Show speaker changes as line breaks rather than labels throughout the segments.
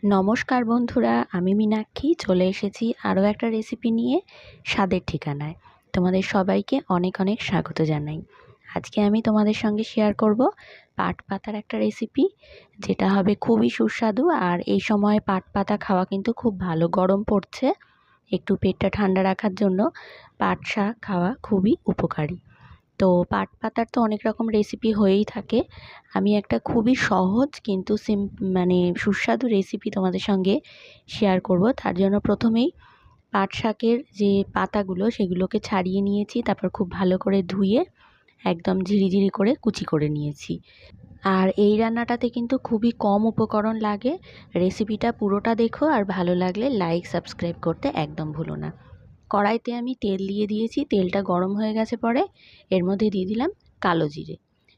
নমস্কার বন্ধুরা, আমি মীনাক্ষী চলে এসেছি আরও একটা রেসিপি নিয়ে স্বাদের ঠিকানায়। তোমাদের সবাইকে অনেক অনেক স্বাগত জানাই। আজকে আমি তোমাদের সঙ্গে শেয়ার করব পাট পাতার একটা রেসিপি, যেটা হবে খুবই সুস্বাদু। আর এই সময় পাট পাতা খাওয়া কিন্তু খুব ভালো, গরম পড়ছে, একটু পেটটা ঠান্ডা রাখার জন্য পাট শাক খাওয়া খুবই উপকারী। তো পাট পাতার তো অনেক রকম রেসিপি হয়েই থাকে। আমি একটা খুবই সহজ কিন্তু মানে সুস্বাদু রেসিপি তোমাদের সঙ্গে শেয়ার করব। তার জন্য প্রথমেই পাট শাকের যে পাতাগুলো সেগুলোকে ছাড়িয়ে নিয়েছি, তারপর খুব ভালো করে ধুয়ে একদম ঝিরিঝিরি করে কুচি করে নিয়েছি। আর এই রান্নাটাতে কিন্তু খুবই কম উপকরণ লাগে। রেসিপিটা পুরোটা দেখো, আর ভালো লাগলে লাইক সাবস্ক্রাইব করতে একদম ভুলো না। কড়াইতে আমি তেল দিয়ে দিয়েছি, তেলটা গরম হয়ে গেছে পরে এর মধ্যে দিয়ে দিলাম কালো জিরে,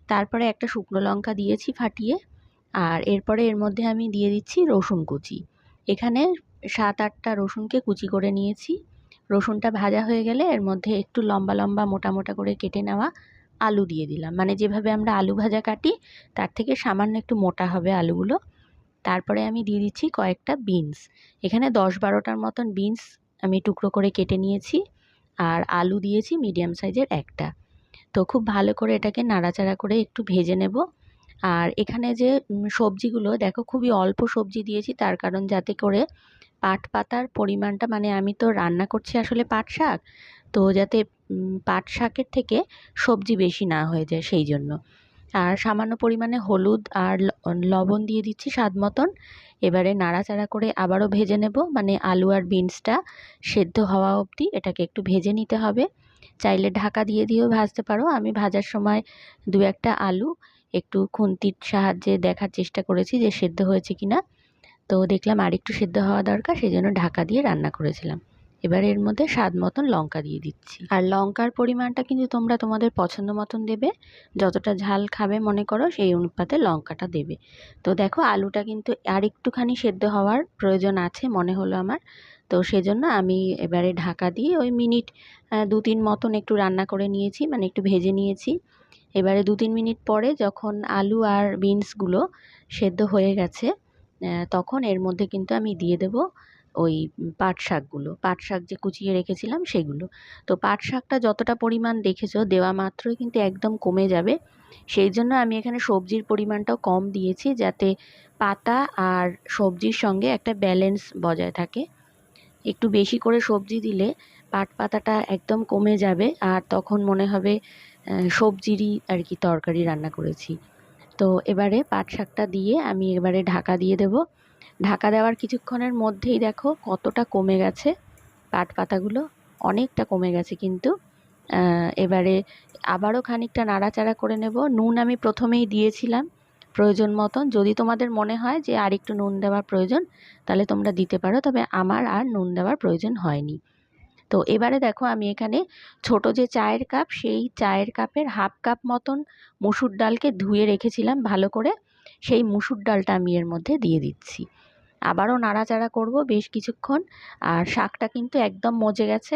তারপরে একটা শুকনো লঙ্কা দিয়েছি ফাটিয়ে, আর এরপরে এর মধ্যে আমি দিয়ে দিচ্ছি রসুন কুচি। এখানে 7-8টা রসুনকে কুচি করে নিয়েছি। রসুনটা ভাজা হয়ে গেলে এর মধ্যে একটু লম্বা লম্বা মোটা মোটা করে কেটে নেওয়া আলু দিয়ে দিলাম, মানে যেভাবে আমরা আলু ভাজা কাটি তার থেকে সামান্য একটু মোটা হবে আলুগুলো। তারপরে আমি দিয়ে দিচ্ছি কয়েকটা বিনস, এখানে 10-12টার মতন বিনস আমি টুকরো করে কেটে নিয়েছি। আর আলু দিয়েছি মিডিয়াম সাইজের একটা। তো খুব ভালো করে এটাকে নাড়াচাড়া করে একটু ভেজে নেব। আর এখানে যে সবজিগুলো দেখো, খুবই অল্প সবজি দিয়েছি, তার কারণ যাতে করে পাট পাতার পরিমাণটা, মানে আমি তো রান্না করছি আসলে পাট শাক, তো যাতে পাট শাকের থেকে সবজি বেশি না হয়ে যায় সেই জন্য। আর সামান্য পরিমাণে হলুদ আর লবণ দিয়ে দিচ্ছি স্বাদ মতন। এবারে নাড়াচাড়া করে আবারও ভেজে নেব, মানে আলু আর বিনসটা সেদ্ধ হওয়া অবধি এটাকে একটু ভেজে নিতে হবে। চাইলে ঢাকা দিয়ে দিয়েও ভাজতে পারো। আমি ভাজার সময় 2-1টা আলু একটু খুন্তির সাহায্যে দেখার চেষ্টা করেছি যে সেদ্ধ হয়েছে কিনা, তো দেখলাম আর একটু সেদ্ধ হওয়া দরকার, সেই জন্য ঢাকা দিয়ে রান্না করেছিলাম। এবার এর মধ্যে স্বাদ মতন লঙ্কা দিয়ে দিচ্ছি, আর লঙ্কার পরিমাণটা কিন্তু তোমরা তোমাদের পছন্দ মতন দেবে, যতটা ঝাল খাবে মনে করো সেই অনুপাতে লঙ্কাটা দেবে। তো দেখো আলুটা কিন্তু আর একটুখানি সেদ্ধ হওয়ার প্রয়োজন আছে মনে হলো আমার, তো সেজন্য আমি এবারে ঢাকা দিয়ে ওই মিনিট 2-3 মতন একটু রান্না করে নিয়েছি, মানে একটু ভেজে নিয়েছি। এবারে 2-3 মিনিট পরে যখন আলু আর বিনসগুলো সেদ্ধ হয়ে গেছে, তখন এর মধ্যে কিন্তু আমি দিয়ে দেব ওই পাট শাকগুলো, পাট শাক যে কুচিয়ে রেখেছিলাম সেগুলো। তো পাট শাকটা যতটা পরিমাণ দেখেছো দেওয়া মাত্রই কিন্তু একদম কমে যাবে, সেই জন্য আমি এখানে সবজির পরিমাণটাও কম দিয়েছি, যাতে পাতা আর সবজির সঙ্গে একটা ব্যালেন্স বজায় থাকে। একটু বেশি করে সবজি দিলে পাট পাতাটা একদম কমে যাবে, আর তখন মনে হবে সবজিরই আর কি তরকারি রান্না করেছি। তো এবারে পাট শাকটা দিয়ে আমি এবারে ঢাকা দিয়ে দেব। ঢাকা দেওয়ার কিছুক্ষণের মধ্যেই দেখো কতটা কমে গেছে পাট পাতাগুলো, অনেকটা কমে গেছে কিন্তু। এবারে আবারও খানিকটা নাড়াচাড়া করে নেব। নুন আমি প্রথমেই দিয়েছিলাম প্রয়োজন মতন, যদি তোমাদের মনে হয় যে আর একটু নুন দেওয়ার প্রয়োজন তাহলে তোমরা দিতে পারো, তবে আমার আর নুন দেওয়ার প্রয়োজন হয়নি। তো এবারে দেখো আমি এখানে ছোট যে চায়ের কাপ, সেই চায়ের কাপের হাফ কাপ মতন মুসুর ডালকে ধুয়ে রেখেছিলাম ভালো করে, সেই মুসুর ডালটা আমি এর মধ্যে দিয়ে দিচ্ছি। আবারও নাড়াচাড়া করব বেশ কিছুক্ষণ। আর শাকটা কিন্তু একদম মজে গেছে,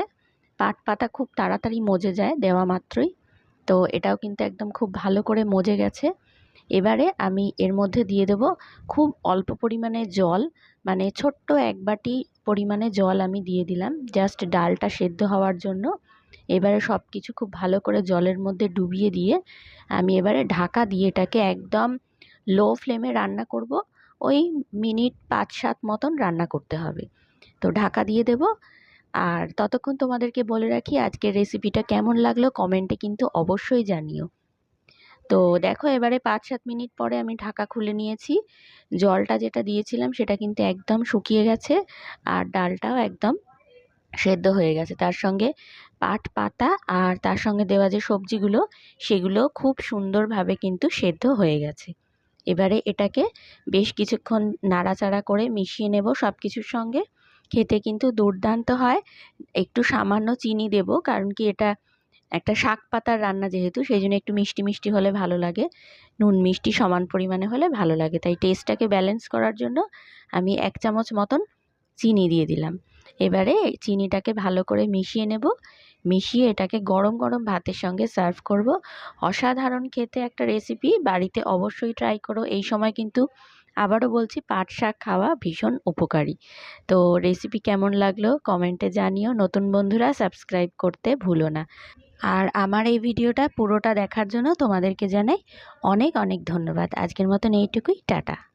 পাট পাতা খুব তাড়াতাড়ি মজে যায় দেওয়া মাত্রই, তো এটাও কিন্তু একদম খুব ভালো করে মজে গেছে। এবারে আমি এর মধ্যে দিয়ে দেব খুব অল্প পরিমাণে জল, মানে ছোট্ট 1 বাটি পরিমাণে জল আমি দিয়ে দিলাম জাস্ট ডালটা সেদ্ধ হওয়ার জন্য। এবারে সব কিছু খুব ভালো করে জলের মধ্যে ডুবিয়ে দিয়ে আমি এবারে ঢাকা দিয়ে এটাকে একদম লো ফ্লেমে রান্না করব। ওই মিনিট 5-7 মতন রান্না করতে হবে। তো ঢাকা দিয়ে দেব। আর ততক্ষণ তোমাদেরকে বলে রাখি আজকের রেসিপিটা কেমন লাগলো কমেন্টে কিন্তু অবশ্যই জানিও। তো দেখো এবারে 5-7 মিনিট পরে আমি ঢাকা খুলে নিয়েছি। জলটা যেটা দিয়েছিলাম সেটা কিন্তু একদম শুকিয়ে গেছে, আর ডালটাও একদম সেদ্ধ হয়ে গেছে। তার সঙ্গে পাট পাতা আর তার সঙ্গে দেওয়া যে সবজিগুলো সেগুলো খুব সুন্দরভাবে কিন্তু সেদ্ধ হয়ে গেছে। এবারে এটাকে বেশ কিছুক্ষণ নাড়াচাড়া করে মিশিয়ে নেব সব কিছুর সঙ্গে। খেতে কিন্তু দুর্দান্ত হয়। একটু সামান্য চিনি দেব, কারণ কি এটা একটা শাক পাতার রান্না যেহেতু, সেই জন্য একটু মিষ্টি মিষ্টি হলে ভালো লাগে, নুন মিষ্টি সমান পরিমাণে হলে ভালো লাগে, তাই টেস্টটাকে ব্যালেন্স করার জন্য আমি 1 চামচ মতন চিনি দিয়ে দিলাম। এবারে চিনিটাকে ভালো করে মিশিয়ে নেব, মিশিয়ে এটাকে গরম গরম ভাতের সঙ্গে সার্ভ করব। অসাধারণ খেতে একটা রেসিপি, বাড়িতে অবশ্যই ট্রাই করো। এই সময় কিন্তু আবারও বলছি, পাট শাক খাওয়া ভীষণ উপকারী। তো রেসিপি কেমন লাগলো কমেন্টে জানিও। নতুন বন্ধুরা সাবস্ক্রাইব করতে ভুলো না। আর আমার এই ভিডিওটা পুরোটা দেখার জন্য তোমাদেরকে জানাই অনেক অনেক ধন্যবাদ। আজকের মতন এইটুকুই, টাটা।